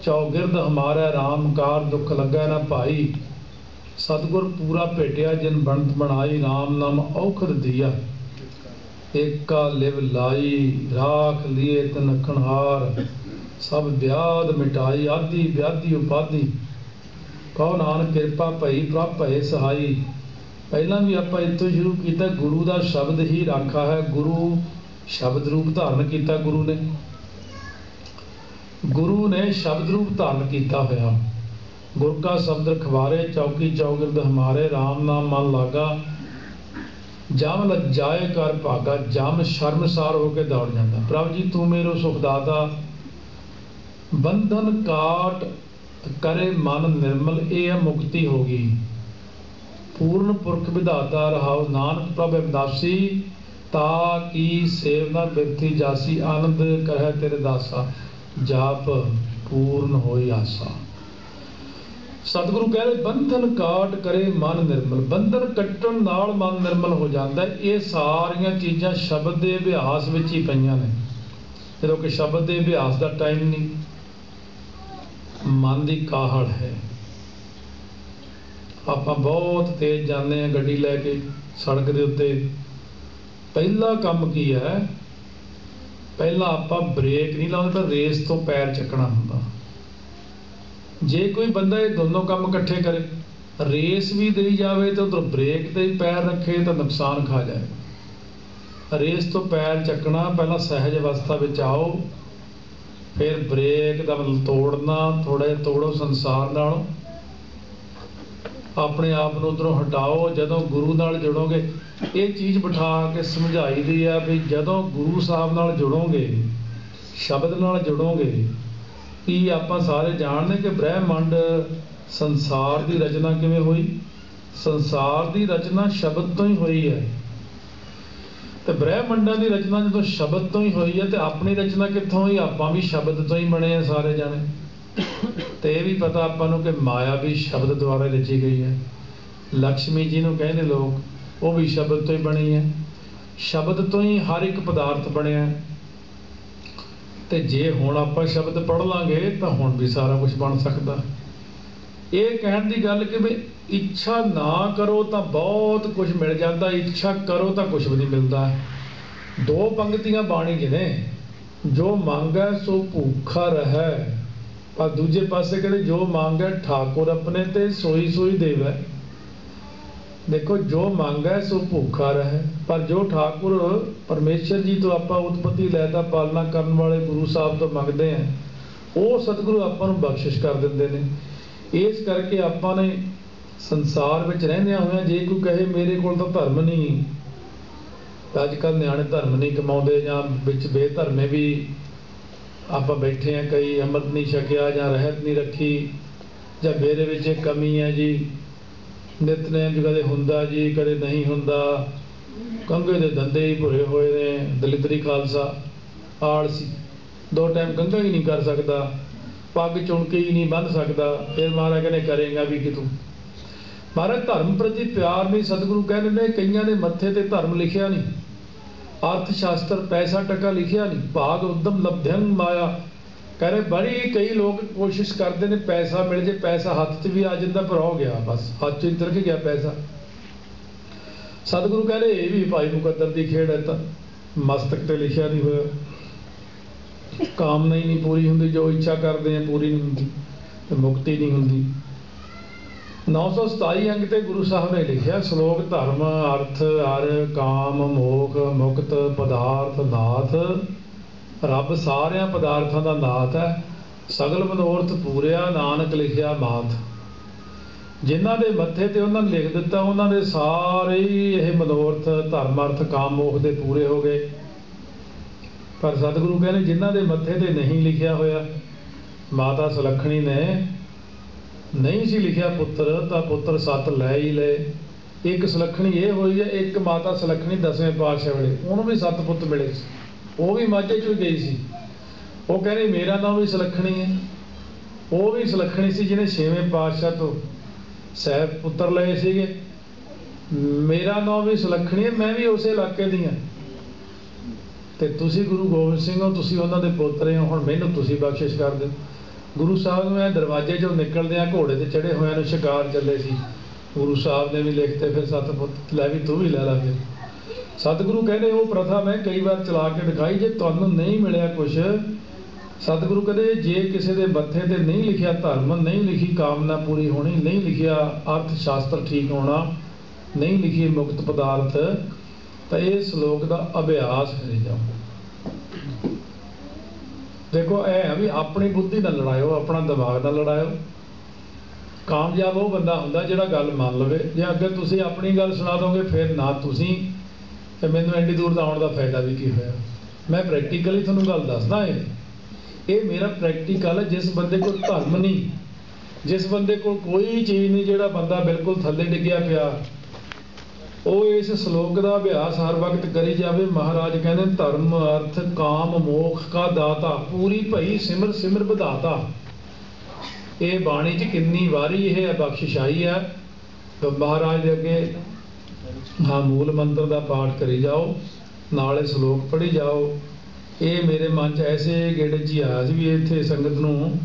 ਚੌਗਿਰਦ ਹਮਾਰਾ ਰਾਮ ਕਾਰ, ਦੁੱਖ ਲੱਗਾ ਨਾ ਭਾਈ। ਸਤਿਗੁਰ ਪੂਰਾ ਭੇਟਿਆ ਜਿਨ ਬਣਤ ਬਣਾਈ, ਰਾਮ ਨਾਮ ਔਖਦ ਦੀਆ। ਏਕਾ ਲਿਵ ਲਾਈ, ਰਾਖ ਲੀਏ ਤਨ ਖਣਹਾਰ, ਸਭ ਵਿਆਦ ਮਿਟਾਈ, ਆਦੀ ਵਿਆਦੀ ਉਪਾਧੀ। ਕਹੋ ਨਾਨਕ ਕਿਰਪਾ ਭਈ, ਪ੍ਰਭ ਭਏ ਸਹਾਈ। ਪਹਿਲਾਂ ਵੀ ਆਪਾਂ ਇੱਥੋਂ ਸ਼ੁਰੂ ਕੀਤਾ, ਗੁਰੂ ਦਾ ਸ਼ਬਦ ਹੀ ਰਾਖਾ ਹੈ। ਗੁਰੂ ਸ਼ਬਦ ਰੂਪ ਧਾਰਨ ਕੀਤਾ, ਗੁਰੂ ਨੇ ਸ਼ਬਦ ਰੂਪ ਧਾਰਨ ਕੀਤਾ ਹੋਇਆ। ਗੁਰ ਕਾ ਸ਼ਬਦ ਰਖਵਾਰੇ, ਚੌਕੀ ਚੌਗਿਰਦ ਹਮਾਰੇ, ਰਾਮ ਨਾਮ ਮਨ ਲਾਗਾ। ਜਮ ਲਜਾਏ ਕਰ ਭਾਗਾ, ਜਮ ਸ਼ਰਮਸਾਰ ਹੋ ਕੇ ਦੌੜ ਜਾਂਦਾ। ਪ੍ਰਭ ਜੀ ਤੂੰ ਮੇਰੋ ਸੁਖਦਾਤਾ, ਬੰਧਨ ਕਾਟ ਕਰੇ ਮਨ ਨਿਰਮਲ, ਇਹ ਮੁਕਤੀ ਹੋ ਗਈ। ਪੂਰਨ ਪੁਰਖ ਵਿਧਾਤਾ ਰਹਾਉ, ਨਾਨਕ ਪ੍ਰਭ ਅਵਿਨਾਸੀ, ਤਾ ਕੀ ਸੇਵਨਾ ਬਿਰਥੀ ਜਾਸੀ। ਆਨੰਦ ਕਰਹਿ ਤੇਰੇ ਦਾਸਾ, ਜਾਪ ਪੂਰਨ ਹੋਈ ਆਸਾ। ਸਤਿਗੁਰੂ ਕਹਿੰਦੇ ਬੰਧਨ ਕਾਟ ਕਰੇ ਮਨ ਨਿਰਮਲ, ਬੰਧਨ ਕੱਟਣ ਨਾਲ ਮਨ ਨਿਰਮਲ ਹੋ ਜਾਂਦਾ। ਇਹ ਸਾਰੀਆਂ ਚੀਜ਼ਾਂ ਸ਼ਬਦ ਦੇ ਅਭਿਆਸ ਵਿੱਚ ਹੀ ਪਈਆਂ ਨੇ। ਜਦੋਂ ਕਿ ਸ਼ਬਦ ਦੇ ਅਭਿਆਸ ਦਾ ਟਾਈਮ ਨਹੀਂ, ਮਨ ਦੀ ਕਾਹਲ ਹੈ। ਆਪਾਂ ਬਹੁਤ ਤੇਜ਼ ਜਾਂਦੇ ਹਾਂ ਗੱਡੀ ਲੈ ਕੇ ਸੜਕ ਦੇ ਉੱਤੇ, ਪਹਿਲਾ ਕੰਮ ਕੀ ਹੈ? ਪਹਿਲਾਂ ਆਪਾਂ ਬ੍ਰੇਕ ਨਹੀਂ ਲਾਉਂਦੇ ਤਾਂ ਰੇਸ ਤੋਂ ਪੈਰ ਚੱਕਣਾ ਹੁੰਦਾ। ਜੇ ਕੋਈ ਬੰਦਾ ਇਹ ਦੋਨੋਂ ਕੰਮ ਇਕੱਠੇ ਕਰੇ, ਰੇਸ ਵੀ ਦੇਈ ਜਾਵੇ ਤੇ ਉਧਰ ਬ੍ਰੇਕ ਤੇ ਪੈਰ ਰੱਖੇ ਤਾਂ ਨੁਕਸਾਨ ਖਾ ਜਾਏ। ਰੇਸ ਤੋਂ ਪੈਰ ਚੱਕਣਾ, ਪਹਿਲਾਂ ਸਹਿਜ ਅਵਸਥਾ ਵਿੱਚ ਆਓ, ਫਿਰ ਬ੍ਰੇਕ ਦਾ ਮਤਲਬ ਤੋੜਨਾ, ਥੋੜ੍ਹਾ ਜਿਹਾ ਤੋੜੋ ਸੰਸਾਰ ਨਾਲੋਂ, ਆਪਣੇ ਆਪ ਨੂੰ ਉੱਧਰੋਂ ਹਟਾਓ। ਜਦੋਂ ਗੁਰੂ ਨਾਲ ਜੁੜੋਗੇ, ਇਹ ਚੀਜ਼ ਬਿਠਾ ਕੇ ਸਮਝਾਈ ਦੀ ਆ ਵੀ ਜਦੋਂ ਗੁਰੂ ਸਾਹਿਬ ਨਾਲ ਜੁੜੋਗੇ, ਸ਼ਬਦ ਨਾਲ ਜੁੜੋਗੇ, ਕਿ ਆਪਾਂ ਸਾਰੇ ਜਾਣਦੇ ਕਿ ਬ੍ਰਹਿਮੰਡ ਸੰਸਾਰ ਦੀ ਰਚਨਾ ਕਿਵੇਂ ਹੋਈ? ਸੰਸਾਰ ਦੀ ਰਚਨਾ ਸ਼ਬਦ ਤੋਂ ਹੀ ਹੋਈ ਹੈ। ਤੇ ਬ੍ਰਹਿਮੰਡਾਂ ਦੀ ਰਚਨਾ ਜਦੋਂ ਸ਼ਬਦ ਤੋਂ ਹੀ ਹੋਈ ਹੈ, ਤੇ ਆਪਣੀ ਰਚਨਾ ਕਿੱਥੋਂ ਹੋਈ? ਆਪਾਂ ਵੀ ਸ਼ਬਦ ਤੋਂ ਹੀ ਬਣੇ ਆ ਸਾਰੇ ਜਾਣੇ। ਤੇ ਇਹ ਵੀ ਪਤਾ ਆਪਾਂ ਨੂੰ ਕਿ ਮਾਇਆ ਵੀ ਸ਼ਬਦ ਦੁਆਰਾ ਰਚੀ ਗਈ ਹੈ। ਲਕਸ਼ਮੀ ਜੀ ਨੂੰ ਕਹਿੰਦੇ ਲੋਕ, ਉਹ ਵੀ ਸ਼ਬਦ ਤੋਂ ਹੀ ਬਣੀ ਹੈ। ਸ਼ਬਦ ਤੋਂ ਹੀ ਹਰ ਇੱਕ ਪਦਾਰਥ ਬਣਿਆ। ਤੇ ਜੇ ਹੁਣ ਆਪਾਂ ਸ਼ਬਦ ਪੜ੍ਹ ਲਾਂਗੇ ਤਾਂ ਹੁਣ ਵੀ ਸਾਰਾ ਕੁਝ ਬਣ ਸਕਦਾ। ਇਹ ਕਹਿਣ ਦੀ ਗੱਲ ਕਿ ਵੀ ਇੱਛਾ ਨਾ ਕਰੋ ਤਾਂ ਬਹੁਤ ਕੁਝ ਮਿਲ ਜਾਂਦਾ, ਇੱਛਾ ਕਰੋ ਤਾਂ ਕੁਝ ਵੀ ਨਹੀਂ ਮਿਲਦਾ। ਦੋ ਪੰਕਤੀਆਂ ਬਾਣੀ 'ਚ ਨੇ, ਜੋ ਮੰਗੈ ਸੋ ਭੂਖਾ ਰਹੈ, ਪਰ ਦੂਜੇ ਪਾਸੇ ਕਹਿੰਦੇ ਜੋ ਮੰਗੈ ਠਾਕੁਰ ਆਪਣੇ ਤੇ ਸੋਈ ਸੋਈ ਦੇਵੈ। ਦੇਖੋ, ਜੋ ਮੰਗੈ ਸੋ ਭੂਖਾ ਰਹੈ, ਪਰ ਜੋ ਠਾਕੁਰ ਪਰਮੇਸ਼ਰ ਜੀ ਤੋਂ ਆਪਾਂ ਉਤਪਤੀ ਲੈਦਾ ਪਾਲਣਾ ਕਰਨ ਵਾਲੇ ਗੁਰੂ ਸਾਹਿਬ ਤੋਂ ਮੰਗਦੇ ਹਾਂ, ਉਹ ਸਤਿਗੁਰੂ ਆਪਾਂ ਨੂੰ ਬਖਸ਼ਿਸ਼ ਕਰ ਦਿੰਦੇ ਨੇ। ਇਸ ਕਰਕੇ ਆਪਾਂ ਨੇ ਸੰਸਾਰ ਵਿੱਚ ਰਹਿੰਦਿਆਂ ਹੋਇਆਂ ਜੇ ਕੋਈ ਕਹੇ ਮੇਰੇ ਕੋਲ ਤਾਂ ਧਰਮ ਨਹੀਂ, ਤਾਂ ਅੱਜ ਕੱਲ੍ਹ ਨਿਆਣੇ ਧਰਮ ਨਹੀਂ ਕਮਾਉਂਦੇ, ਜਾਂ ਵਿੱਚ ਬੇਧਰਮੇ ਵੀ ਆਪਾਂ ਬੈਠੇ ਹਾਂ, ਕਈ ਅੰਮ੍ਰਿਤ ਨਹੀਂ ਛਕਿਆ ਜਾਂ ਰਹਿਤ ਨਹੀਂ ਰੱਖੀ, ਜਾਂ ਮੇਰੇ ਵਿੱਚ ਇਹ ਕਮੀ ਹੈ ਜੀ, ਨਿਤਨੇਮ ਵੀ ਕਦੇ ਹੁੰਦਾ ਜੀ ਕਦੇ ਨਹੀਂ ਹੁੰਦਾ, ਕੰਘੇ ਦੇ ਧੰਦੇ ਹੀ ਭੁਰੇ ਹੋਏ ਨੇ, ਦਲਿਦਰੀ ਖਾਲਸਾ ਆਲਸੀ, 2 ਟਾਈਮ ਕੰਘਾ ਹੀ ਨਹੀਂ ਕਰ ਸਕਦਾ, ਪੱਗ ਚੁਣ ਕੇ ਹੀ ਨਹੀਂ ਬੰਨ੍ਹ ਸਕਦਾ, ਫਿਰ ਮਹਾਰਾਜ ਕਹਿੰਦੇ ਕਰੇਗਾ ਵੀ ਕਿ ਤੂੰ। ਮਹਾਰਾਜ ਧਰਮ ਪ੍ਰਤੀ ਪਿਆਰ ਨਹੀਂ। ਸਤਿਗੁਰੂ ਕਹਿੰਦੇ ਨੇ ਕਈਆਂ ਦੇ ਮੱਥੇ ਤੇ ਧਰਮ ਲਿਖਿਆ ਨਹੀਂ, ਅਰਥ ਸ਼ਾਸਤਰ ਪੈਸਾ ਟਕਾ ਲਿਖਿਆ ਨਹੀਂ, ਭਾਗ ਉਦਮ ਲਬਧੰ ਮਾਇਆ। ਕਹਿੰਦੇ ਬੜੀ ਕਈ ਲੋਕ ਕੋਸ਼ਿਸ਼ ਕਰਦੇ ਨੇ ਪੈਸਾ ਮਿਲ ਜੇ, ਪੈਸਾ ਹੱਥ 'ਚ ਵੀ ਆ ਜਾਂਦਾ ਪਰ ਹੋ ਗਿਆ, ਬਸ ਹੱਥ 'ਚ ਇੱਧਰ ਕੇ ਗਿਆ ਪੈਸਾ। ਸਤਿਗੁਰੂ ਕਹਿੰਦੇ ਇਹ ਵੀ ਭਾਈ ਮੁਕੱਦਰ ਦੀ ਖੇਡ ਹੈ, ਤਾਂ ਮਸਤਕ ਤੇ ਲਿਖਿਆ ਨਹੀਂ ਹੋਇਆ। ਕਾਮਨਾ ਹੀ ਨਹੀਂ ਪੂਰੀ ਹੁੰਦੀ, ਜੋ ਇੱਛਾ ਕਰਦੇ ਆ ਪੂਰੀ ਨਹੀਂ ਹੁੰਦੀ, ਤੇ ਮੁਕਤੀ ਨਹੀਂ ਹੁੰਦੀ। 927 ਅੰਗ ਤੇ ਗੁਰੂ ਸਾਹਿਬ ਨੇ ਲਿਖਿਆ ਸ਼ਲੋਕ, ਧਰਮ ਅਰਥ ਹਰ ਕਾਮ ਮੋਖ ਮੁਕਤ ਪਦਾਰਥ ਨਾਥ। ਰੱਬ ਸਾਰਿਆਂ ਪਦਾਰਥਾਂ ਦਾ ਨਾਥ ਹੈ, ਸਗਲ ਮਨੋਰਥ ਪੂਰਿਆ ਨਾਨਕ ਲਿਖਿਆ ਮਾਥ। ਜਿਨ੍ਹਾਂ ਦੇ ਮੱਥੇ ਤੇ ਉਹਨਾਂ ਨੇ ਲਿਖ ਦਿੱਤਾ, ਉਹਨਾਂ ਦੇ ਸਾਰੇ ਹੀ ਇਹ ਮਨੋਰਥ ਧਰਮ ਅਰਥ ਕਾਮ ਮੋਖ ਦੇ ਪੂਰੇ ਹੋ ਗਏ। ਪਰ ਸਤਿਗੁਰੂ ਕਹਿੰਦੇ ਜਿਨ੍ਹਾਂ ਦੇ ਮੱਥੇ ਤੇ ਨਹੀਂ ਲਿਖਿਆ ਹੋਇਆ, ਮਾਤਾ ਸੁਲੱਖਣੀ ਨੇ ਨਹੀਂ ਸੀ ਲਿਖਿਆ ਪੁੱਤਰ, ਤਾਂ ਪੁੱਤਰ 7 ਲੈ ਹੀ ਲਏ। ਇੱਕ ਸੁਲੱਖਣੀ ਇਹ ਹੋਈ ਹੈ, ਇੱਕ ਮਾਤਾ ਸੁਲੱਖਣੀ 10ਵੇਂ ਪਾਤਸ਼ਾਹ ਵੇਲੇ ਉਹਨੂੰ ਵੀ 7 ਪੁੱਤ ਮਿਲੇ ਸੀ, ਉਹ ਵੀ ਮਾਝੇ ਚੋਂ ਗਈ ਸੀ। ਉਹ ਕਹਿੰਦੇ ਮੇਰਾ ਨਾਮ ਵੀ ਸੁਲੱਖਣੀ ਹੈ। ਉਹ ਵੀ ਸੁਲੱਖਣੀ ਸੀ ਜਿਹਨੇ 6ਵੇਂ ਪਾਤਸ਼ਾਹ ਤੋਂ ਸਾਹਿਬ ਪੁੱਤਰ ਲਏ ਸੀਗੇ। ਮੇਰਾ ਨਾਮ ਵੀ ਸੁਲੱਖਣੀ ਹੈ, ਮੈਂ ਵੀ ਉਸੇ ਇਲਾਕੇ ਦੀ ਹਾਂ। ਤੇ ਤੁਸੀਂ ਗੁਰੂ ਗੋਬਿੰਦ ਸਿੰਘ ਹੋ, ਤੁਸੀਂ ਉਹਨਾਂ ਦੇ ਪੋਤਰੇ ਹੋ, ਹੁਣ ਮੈਨੂੰ ਤੁਸੀਂ ਬਖਸ਼ਿਸ਼ ਕਰ ਦਿਓ। ਗੁਰੂ ਸਾਹਿਬ ਨੂੰ ਇਹ ਦਰਵਾਜ਼ੇ 'ਚੋਂ ਨਿਕਲਦਿਆਂ ਘੋੜੇ ਤੇ ਚੜ੍ਹੇ ਹੋਇਆਂ ਨੂੰ ਸ਼ਿਕਾਰ ਚੱਲੇ ਸੀ, ਗੁਰੂ ਸਾਹਿਬ ਨੇ ਵੀ ਲਿਖਤੇ ਫਿਰ 7 ਪੁੱਤ, ਲੈ ਵੀ ਤੂੰ ਵੀ ਲੈ ਲਾ। ਫਿਰ ਸਤਿਗੁਰੂ ਕਹਿੰਦੇ ਉਹ ਪ੍ਰਥਾ ਮੈਂ ਕਈ ਵਾਰ ਚਲਾ ਕੇ ਦਿਖਾਈ, ਜੇ ਤੁਹਾਨੂੰ ਨਹੀਂ ਮਿਲਿਆ ਕੁਛ, ਸਤਿਗੁਰੂ ਕਹਿੰਦੇ ਜੇ ਕਿਸੇ ਦੇ ਮੱਥੇ ਤੇ ਨਹੀਂ ਲਿਖਿਆ ਧਰਮ, ਨਹੀਂ ਲਿਖੀ ਕਾਮਨਾ ਪੂਰੀ ਹੋਣੀ, ਨਹੀਂ ਲਿਖਿਆ ਅਰਥ ਸ਼ਾਸਤਰ ਠੀਕ ਹੋਣਾ, ਨਹੀਂ ਲਿਖੀ ਮੁਕਤ ਪਦਾਰਥ, ਤਾਂ ਇਹ ਸ਼ਲੋਕ ਦਾ ਅਭਿਆਸ ਕਰੀ ਜਾਓ। ਦੇਖੋ ਇਹ ਹੈ ਵੀ ਆਪਣੀ ਬੁੱਧੀ ਨਾਲ ਲੜਾਇਓ, ਆਪਣਾ ਦਿਮਾਗ ਨਾਲ ਲੜਾਇਓ। ਕਾਮਯਾਬ ਉਹ ਬੰਦਾ ਹੁੰਦਾ ਜਿਹੜਾ ਗੱਲ ਮੰਨ ਲਵੇ। ਜੇ ਅੱਗੇ ਤੁਸੀਂ ਆਪਣੀ ਗੱਲ ਸੁਣਾ ਦੋਗੇ ਫਿਰ ਨਾ ਤੁਸੀਂ, ਤੇ ਮੈਨੂੰ ਐਡੀ ਦੂਰ ਦਾ ਆਉਣ ਦਾ ਫਾਇਦਾ ਵੀ ਕੀ ਹੋਇਆ। ਮੈਂ ਪ੍ਰੈਕਟੀਕਲੀ ਤੁਹਾਨੂੰ ਗੱਲ ਦੱਸਦਾ, ਇਹ ਮੇਰਾ ਪ੍ਰੈਕਟੀਕਲ ਹੈ। ਜਿਸ ਬੰਦੇ ਕੋਲ ਧਰਮ ਨਹੀਂ, ਜਿਸ ਬੰਦੇ ਕੋਲ ਕੋਈ ਚੀਜ਼ ਨਹੀਂ, ਜਿਹੜਾ ਬੰਦਾ ਬਿਲਕੁਲ ਥੱਲੇ ਡਿੱਗਿਆ ਪਿਆ, ਉਹ ਇਸ ਸ਼ਲੋਕ ਦਾ ਅਭਿਆਸ ਹਰ ਵਕਤ ਕਰੀ ਜਾਵੇ। ਮਹਾਰਾਜ ਕਹਿੰਦੇ ਧਰਮ ਅਰਥ ਕਾਮ ਮੋਖ ਕਾ ਦਾਤਾ, ਪੂਰੀ ਭਈ ਸਿਮਰ ਸਿਮਰ ਵਿਧਾਤਾ। ਇਹ ਬਾਣੀ 'ਚ ਕਿੰਨੀ ਵਾਰੀ ਇਹ ਬਖਸ਼ਿਸ਼ ਆਈ ਹੈ। ਮਹਾਰਾਜ ਦੇ ਅੱਗੇ ਹਾਂ ਮੂਲ ਮੰਤਰ ਦਾ ਪਾਠ ਕਰੀ ਜਾਓ, ਨਾਲੇ ਸ਼ਲੋਕ ਪੜ੍ਹੀ ਜਾਓ। ਇਹ ਮੇਰੇ ਮਨ 'ਚ ਐਸੇ ਗੇੜੇ 'ਚ ਹੀ ਆਇਆ ਸੀ ਵੀ ਇੱਥੇ ਸੰਗਤ ਨੂੰ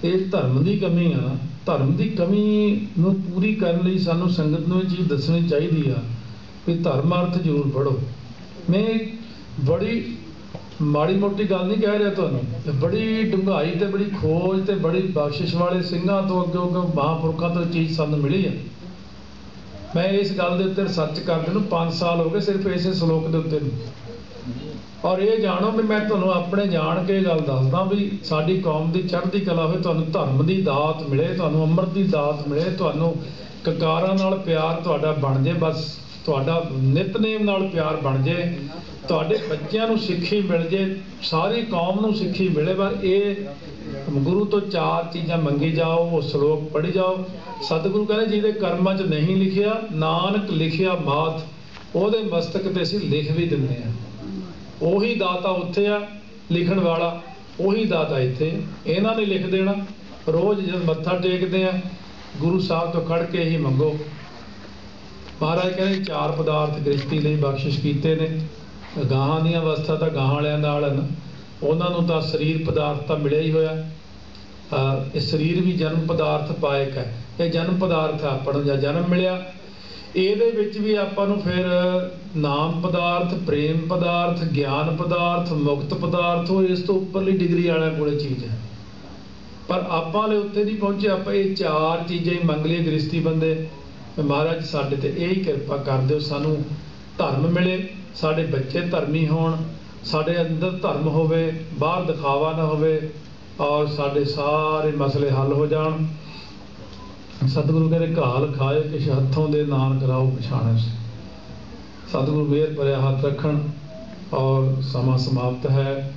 ਇਹ ਧਰਮ ਦੀ ਕਮੀ ਆ। ਧਰਮ ਦੀ ਕਮੀ ਨੂੰ ਪੂਰੀ ਕਰਨ ਲਈ ਸਾਨੂੰ ਸੰਗਤ ਨੂੰ ਇਹ ਚੀਜ਼ ਦੱਸਣੀ ਚਾਹੀਦੀ ਆ ਵੀ ਧਰਮ ਅਰਥ ਜ਼ਰੂਰ ਪੜ੍ਹੋ। ਮੈਂ ਬੜੀ ਮਾੜੀ ਮੋਟੀ ਗੱਲ ਨਹੀਂ ਕਹਿ ਰਿਹਾ ਤੁਹਾਨੂੰ, ਬੜੀ ਡੂੰਘਾਈ ਤੇ ਬੜੀ ਖੋਜ ਤੇ ਬੜੀ ਬਖਸ਼ਿਸ਼ ਵਾਲੇ ਸਿੰਘਾਂ ਤੋਂ ਅੱਗੇ ਮਹਾਂਪੁਰਖਾਂ ਤੋਂ ਚੀਜ਼ ਸਾਨੂੰ ਮਿਲੀ ਹੈ। ਮੈਂ ਇਸ ਗੱਲ ਦੇ ਉੱਤੇ ਰਿਸਰਚ ਕਰਦੇ ਨੂੰ 5 ਸਾਲ ਹੋ ਗਏ ਸਿਰਫ ਇਸੇ ਸ਼ਲੋਕ ਦੇ ਉੱਤੇ। ਔਰ ਇਹ ਜਾਣੋ ਵੀ ਮੈਂ ਤੁਹਾਨੂੰ ਆਪਣੇ ਜਾਣ ਕੇ ਗੱਲ ਦੱਸਦਾ ਵੀ ਸਾਡੀ ਕੌਮ ਦੀ ਚੜ੍ਹਦੀ ਕਲਾ ਹੋਵੇ, ਤੁਹਾਨੂੰ ਧਰਮ ਦੀ ਦਾਤ ਮਿਲੇ, ਤੁਹਾਨੂੰ ਅੰਮ੍ਰਿਤ ਦੀ ਦਾਤ ਮਿਲੇ, ਤੁਹਾਨੂੰ ਕਕਾਰਾਂ ਨਾਲ ਪਿਆਰ ਤੁਹਾਡਾ ਬਣ ਜੇ, ਬਸ ਤੁਹਾਡਾ ਨਿਤਨੇਮ ਨਾਲ ਪਿਆਰ ਬਣ ਜੇ, ਤੁਹਾਡੇ ਬੱਚਿਆਂ ਨੂੰ ਸਿੱਖੀ ਮਿਲ ਜੇ, ਸਾਰੀ ਕੌਮ ਨੂੰ ਸਿੱਖੀ ਮਿਲੇ। ਬਸ ਇਹ ਗੁਰੂ ਤੋਂ 4 ਚੀਜ਼ਾਂ ਮੰਗੀ ਜਾਓ, ਉਹ ਸ਼ਲੋਕ ਪੜ੍ਹੀ ਜਾਓ। ਸਤਿਗੁਰੂ ਕਹਿੰਦੇ ਜਿਹਦੇ ਕਰਮਾਂ 'ਚ ਨਹੀਂ ਲਿਖਿਆ, ਨਾਨਕ ਲਿਖਿਆ ਮਾਤ, ਉਹਦੇ ਮਸਤਕ ਤੇ ਅਸੀਂ ਲਿਖ ਵੀ ਦਿੰਦੇ ਹਾਂ। ਉਹੀ ਦਾਤਾ ਉੱਥੇ ਆ, ਲਿਖਣ ਵਾਲਾ ਉਹੀ ਦਾਤਾ ਇੱਥੇ। ਇਹਨਾਂ ਨੇ ਲਿਖ ਦੇਣਾ। ਰੋਜ਼ ਜਦ ਮੱਥਾ ਟੇਕਦੇ ਆ ਗੁਰੂ ਸਾਹਿਬ ਤੋਂ ਖੜ ਕੇ ਹੀ ਮੰਗੋ। ਮਹਾਰਾਜ ਕਹਿੰਦੇ 4 ਪਦਾਰਥ ਗ੍ਰਸਤੀ ਲਈ ਬਖਸ਼ਿਸ਼ ਕੀਤੇ ਨੇ। ਗਾਹਾਂ ਦੀਆਂ ਅਵਸਥਾ ਤਾਂ ਗਾਹਾਂ ਵਾਲਿਆਂ ਨਾਲ ਹਨ, ਉਹਨਾਂ ਨੂੰ ਤਾਂ ਸਰੀਰ ਪਦਾਰਥ ਤਾਂ ਮਿਲਿਆ ਹੀ ਹੋਇਆ। ਇਹ ਸਰੀਰ ਵੀ ਜਨਮ ਪਦਾਰਥ ਪਾਇਕ ਹੈ, ਇਹ ਜਨਮ ਪਦਾਰਥ ਆਪਾਂ ਨੂੰ ਜਾਂ ਜਨਮ ਮਿਲਿਆ। ਇਹਦੇ ਵਿੱਚ ਵੀ ਆਪਾਂ ਨੂੰ ਫਿਰ ਨਾਮ ਪਦਾਰਥ, ਪ੍ਰੇਮ ਪਦਾਰਥ, ਗਿਆਨ ਪਦਾਰਥ, ਮੁਕਤ ਪਦਾਰਥ, ਉਹ ਇਸ ਤੋਂ ਉੱਪਰਲੀ ਡਿਗਰੀ ਵਾਲਿਆਂ ਕੋਲੇ ਚੀਜ਼ ਹੈ। ਪਰ ਆਪਾਂ ਲਈ ਉੱਥੇ ਨਹੀਂ ਪਹੁੰਚੇ। ਆਪਾਂ ਇਹ 4 ਚੀਜ਼ਾਂ ਹੀ ਮੰਗ ਲਈਏ ਗ੍ਰਸਤੀ ਬੰਦੇ। ਮਹਾਰਾਜ ਸਾਡੇ ਤੇ ਇਹ ਹੀ ਕਿਰਪਾ ਕਰ ਦਿਓ, ਸਾਨੂੰ ਧਰਮ ਮਿਲੇ, ਸਾਡੇ ਬੱਚੇ ਧਰਮੀ ਹੋਣ, ਸਾਡੇ ਅੰਦਰ ਧਰਮ ਹੋਵੇ, ਬਾਹਰ ਦਿਖਾਵਾ ਨਾ ਹੋਵੇ, ਔਰ ਸਾਡੇ ਸਾਰੇ ਮਸਲੇ ਹੱਲ ਹੋ ਜਾਣ। ਸਤਿਗੁਰੂ ਕਹਿੰਦੇ ਘਾਲ ਖਾਏ ਕਿਛ ਹੱਥੋਂ ਦੇ, ਨਾਨਕ ਰਾਓ ਪਛਾਣੇ। ਸਤਿਗੁਰੂ ਮਿਹਰ ਭਰਿਆ ਹੱਥ ਰੱਖਣ। ਔਰ ਸਮਾਂ ਸਮਾਪਤ ਹੈ।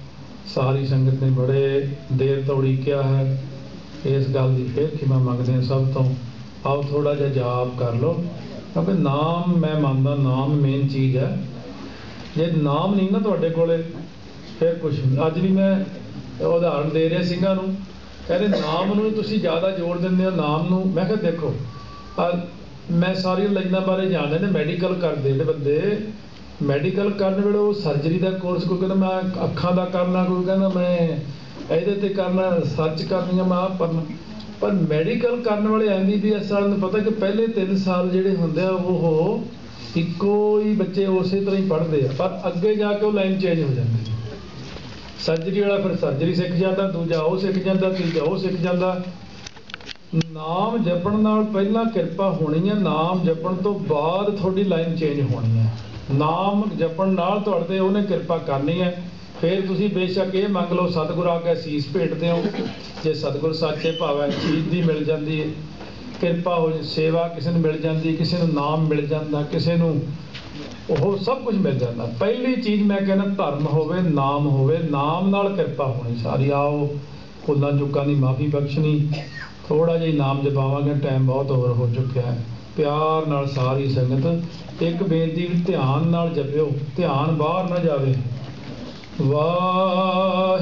ਸਾਰੀ ਸੰਗਤ ਨੇ ਬੜੇ ਦੇਰ ਤੋਂ ਉਡੀਕਿਆ ਹੈ। ਇਸ ਗੱਲ ਦੀ ਫਿਰ ਖਿਮਾ ਮੰਗਦੇ ਹਾਂ ਸਭ ਤੋਂ। ਆਓ ਥੋੜ੍ਹਾ ਜਿਹਾ ਜਾਪ ਕਰ ਲਓ, ਕਿਉਂਕਿ ਨਾਮ ਮੈਂ ਮੰਨਦਾ ਨਾਮ ਮੇਨ ਚੀਜ਼ ਹੈ। ਜੇ ਨਾਮ ਨਹੀਂ ਨਾ ਤੁਹਾਡੇ ਕੋਲੇ ਫਿਰ ਕੁਛ ਨਹੀਂ। ਅੱਜ ਵੀ ਮੈਂ ਉਦਾਹਰਨ ਦੇ ਰਿਹਾ ਸਿੰਘਾਂ ਨੂੰ, ਕਹਿੰਦੇ ਨਾਮ ਨੂੰ ਤੁਸੀਂ ਜ਼ਿਆਦਾ ਜ਼ੋਰ ਦਿੰਦੇ ਹੋ, ਨਾਮ ਨੂੰ। ਮੈਂ ਕਿਹਾ ਦੇਖੋ ਮੈਂ ਸਾਰੀਆਂ ਲਾਈਨਾਂ ਬਾਰੇ ਜਾਣਦੇ ਨੇ। ਮੈਡੀਕਲ ਕਰਦੇ ਜਿਹੜੇ ਬੰਦੇ, ਮੈਡੀਕਲ ਕਰਨ ਵੇਲੇ ਉਹ ਸਰਜਰੀ ਦਾ ਕੋਰਸ, ਕੋਈ ਕਹਿੰਦਾ ਮੈਂ ਅੱਖਾਂ ਦਾ ਕਰਨਾ, ਕੋਈ ਕਹਿੰਦਾ ਮੈਂ ਇਹਦੇ 'ਤੇ ਕਰਨਾ, ਰਿਸਰਚ ਕਰਨੀ ਆ ਮੈਂ ਆਹ ਕਰਨਾ। ਪਰ ਮੈਡੀਕਲ ਕਰਨ ਵਾਲੇ MBBS ਵਾਲਿਆਂ ਨੂੰ ਪਤਾ ਕਿ ਪਹਿਲੇ 3 ਸਾਲ ਜਿਹੜੇ ਹੁੰਦੇ ਆ ਉਹ ਇੱਕੋ ਹੀ ਬੱਚੇ ਉਸੇ ਤਰ੍ਹਾਂ ਹੀ ਪੜ੍ਹਦੇ ਆ, ਪਰ ਅੱਗੇ ਜਾ ਕੇ ਉਹ ਲਾਈਨ ਚੇਂਜ ਹੋ ਜਾਂਦੀ ਹੈ। ਸਰਜਰੀ ਵਾਲਾ ਫਿਰ ਸਰਜਰੀ ਸਿੱਖ ਜਾਂਦਾ, ਦੂਜਾ ਉਹ ਸਿੱਖ ਜਾਂਦਾ, ਤੀਜਾ ਉਹ ਸਿੱਖ ਜਾਂਦਾ। ਨਾਮ ਜਪਣ ਨਾਲ ਪਹਿਲਾਂ ਕਿਰਪਾ ਹੋਣੀ ਹੈ, ਨਾਮ ਜਪਣ ਤੋਂ ਬਾਅਦ ਤੁਹਾਡੀ ਲਾਈਨ ਚੇਂਜ ਹੋਣੀ ਹੈ। ਨਾਮ ਜਪਣ ਨਾਲ ਤੁਹਾਡੇ 'ਤੇ ਉਹਨੇ ਕਿਰਪਾ ਕਰਨੀ ਹੈ। ਫਿਰ ਤੁਸੀਂ ਬੇਸ਼ੱਕ ਇਹ ਮੰਗ ਲਓ, ਸਤਿਗੁਰ ਆ ਕੇ ਸੀਸ ਭੇਟਦੇ ਹੋ, ਜੇ ਸਤਿਗੁਰ ਸੱਚੇ ਭਾਵੇਂ ਚੀਜ਼ ਦੀ ਮਿਲ ਜਾਂਦੀ ਹੈ। ਕਿਰਪਾ ਹੋ ਸੇਵਾ ਕਿਸੇ ਨੂੰ ਮਿਲ ਜਾਂਦੀ, ਕਿਸੇ ਨੂੰ ਨਾਮ ਮਿਲ ਜਾਂਦਾ, ਕਿਸੇ ਨੂੰ ਉਹ ਸਭ ਕੁਝ ਮਿਲ ਜਾਂਦਾ। ਪਹਿਲੀ ਚੀਜ਼ ਮੈਂ ਕਹਿੰਦਾ ਧਰਮ ਹੋਵੇ, ਨਾਮ ਹੋਵੇ, ਨਾਮ ਨਾਲ ਕਿਰਪਾ ਹੋਣੀ ਸਾਰੀ। ਆਓ ਭੁੱਲਾਂ ਚੁੱਕਾਂ ਦੀ ਮਾਫੀ ਬਖਸ਼ਣੀ, ਥੋੜ੍ਹਾ ਜਿਹਾ ਨਾਮ ਜਪਾਵਾਂਗੇ, ਟਾਈਮ ਬਹੁਤ ਓਵਰ ਹੋ ਚੁੱਕਿਆ ਹੈ। ਪਿਆਰ ਨਾਲ ਸਾਰੀ ਸੰਗਤ ਇੱਕ ਬੇਨਤੀ, ਧਿਆਨ ਨਾਲ ਜਪਿਓ, ਧਿਆਨ ਬਾਹਰ ਨਾ ਜਾਵੇ। ਵਾਹਿਗੁਰੂ